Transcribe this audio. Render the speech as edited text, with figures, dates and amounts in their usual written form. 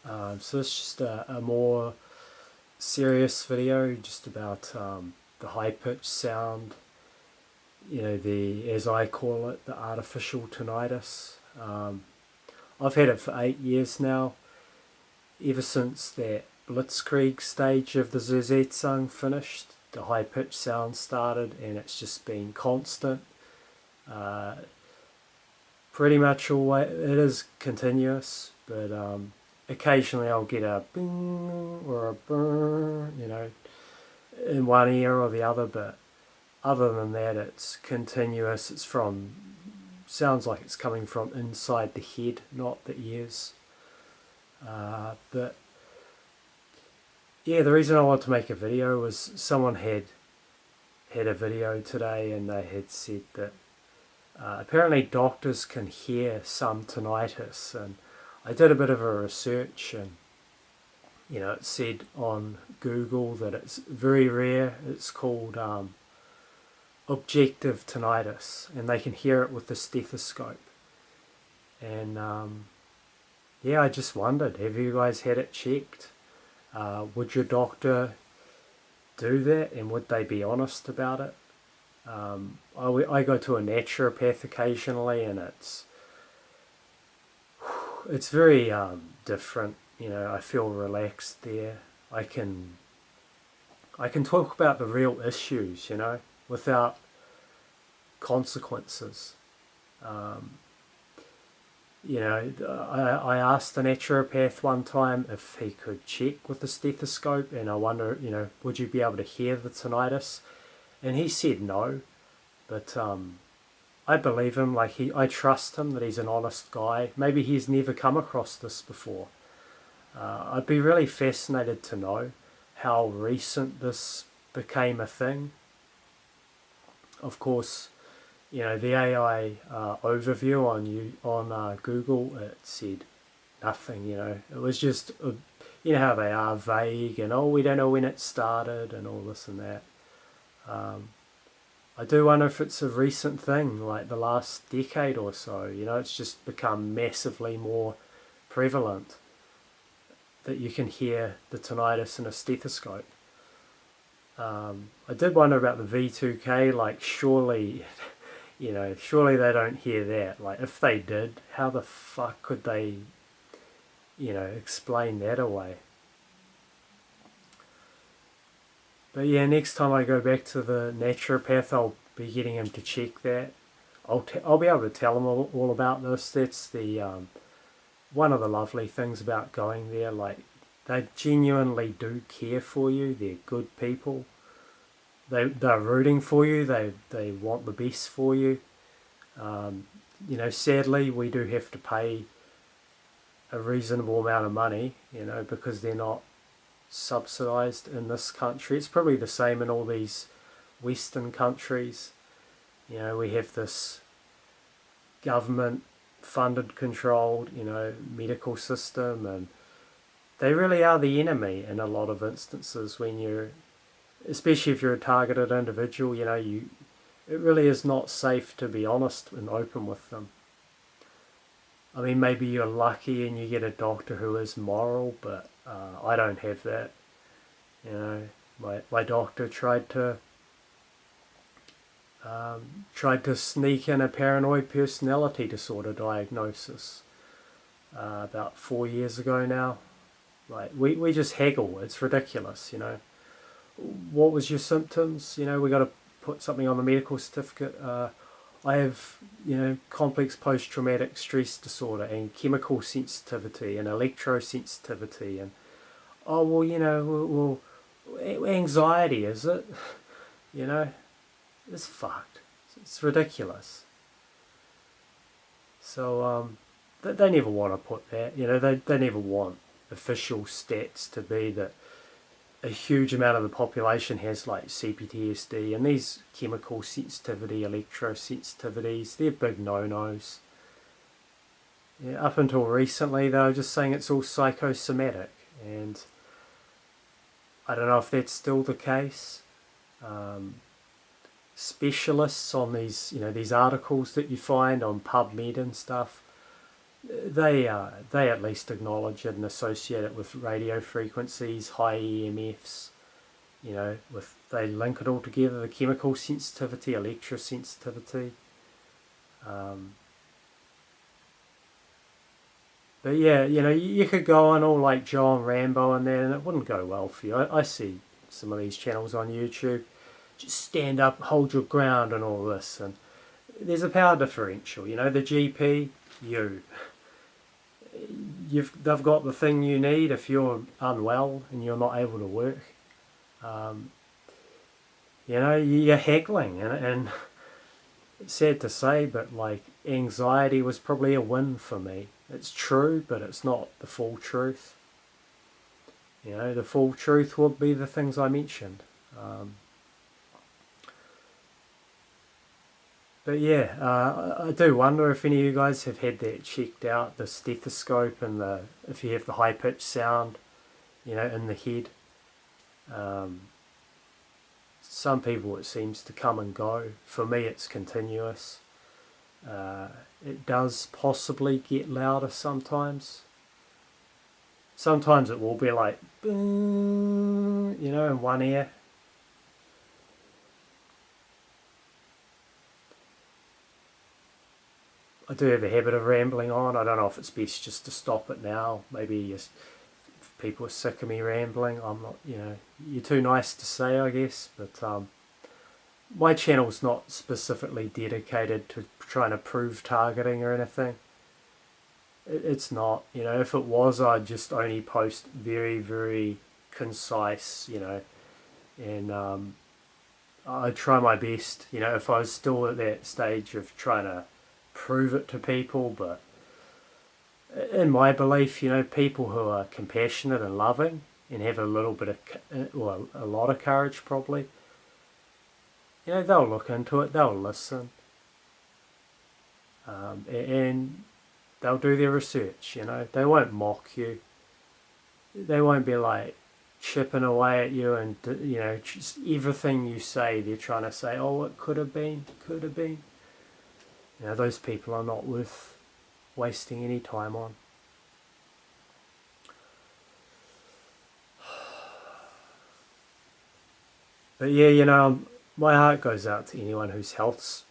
So it's just a more serious video, just about the high-pitched sound, as I call it, the artificial tinnitus. I've had it for 8 years now, ever since that blitzkrieg stage of the Zuzettsung finished. The high-pitched sound started, and it's just been constant. Uh, Pretty much always, it is continuous, but occasionally I'll get a bing or a brr, in one ear or the other, but other than that, it's continuous. Sounds like it's coming from inside the head, not the ears. But yeah, the reason I wanted to make a video was someone had a video today, and they had said that apparently doctors can hear some tinnitus, and I did a bit of a research, and it said on Google that it's very rare. It's called objective tinnitus, and they can hear it with the stethoscope. And yeah, I just wondered, have you guys had it checked? Would your doctor do that, and would they be honest about it? I go to a naturopath occasionally, and it's very different. I feel relaxed there. I can talk about the real issues, without consequences. I asked the naturopath one time if he could check with the stethoscope, and I wonder, would you be able to hear the tinnitus? And he said no, but I believe him. I trust him, that he's an honest guy. Maybe he's never come across this before. I'd be really fascinated to know how recent this became a thing. Of course, the AI overview on Google, it said nothing. It was just how they are, vague, and we don't know when it started and all this and that. I do wonder if it's a recent thing, like the last decade or so. It's just become massively more prevalent that you can hear the tinnitus in a stethoscope. I did wonder about the V2K, surely, surely they don't hear that. If they did, how the fuck could they, explain that away? But yeah, next time I go back to the naturopath, I'll be getting him to check that. I'll be able to tell him all about this. That's the one of the lovely things about going there. They genuinely do care for you. They're good people. They're rooting for you. They want the best for you. Sadly, we do have to pay a reasonable amount of money, because they're not subsidized in this country. It's probably the same in all these Western countries. We have this government funded, controlled, medical system, and they really are the enemy in a lot of instances especially if you're a targeted individual. It really is not safe to be honest and open with them. I mean, maybe you're lucky and you get a doctor who is moral, but I don't have that. My doctor tried to sneak in a paranoid personality disorder diagnosis about 4 years ago now. We just haggle. It's ridiculous. What was your symptoms? We got to put something on the medical certificate. I have, complex post-traumatic stress disorder and chemical sensitivity and electrosensitivity, and anxiety, is it? It's fucked. It's ridiculous. So they never want to put that. They never want official stats to be that a huge amount of the population has CPTSD, and these chemical sensitivity, electrosensitivities, they're big no-nos. Yeah, up until recently they were just saying it's all psychosomatic, and I don't know if that's still the case. Specialists on these articles that you find on PubMed and stuff, they at least acknowledge it and associate it with radio frequencies, high EMFs. You know, with they link it all together: the chemical sensitivity, electrosensitivity. Um, but yeah, you know, you could go on all like John Rambo and that, and it wouldn't go well for you. I see some of these channels on YouTube. Just stand up, hold your ground, and all this. And there's a power differential. You know, the GP, they've got the thing you need if you're unwell and you're not able to work. Um, you know, you're haggling, and it's sad to say, but like anxiety was probably a win for me. It's true, but it's not the full truth. You know, the full truth would be the things I mentioned. Um, but yeah, I do wonder if any of you guys have had that checked out, the stethoscope and if you have the high pitched sound, you know, in the head. Um, some people it seems to come and go. For me, it's continuous. Uh, it does possibly get louder sometimes. Sometimes it will be like, you know, in one ear. I do have a habit of rambling on. I don't know if it's best just to stop it now. Maybe if people are sick of me rambling. I'm not, you know, you're too nice to say, I guess. But my channel's not specifically dedicated to trying to prove targeting or anything. It's not, you know, if it was, I'd just only post very, very concise, you know, and I'd try my best, you know, if I was still at that stage of trying to prove it to people. But in my belief, you know, people who are compassionate and loving and have a little bit of, well, a lot of courage probably, you know, they'll look into it, they'll listen, and they'll do their research, you know, they won't mock you, they won't be like chipping away at you and, you know, just everything you say, they're trying to say, oh, it could have been, could have been. You know, those people are not worth wasting any time on. But yeah, you know, my heart goes out to anyone whose health's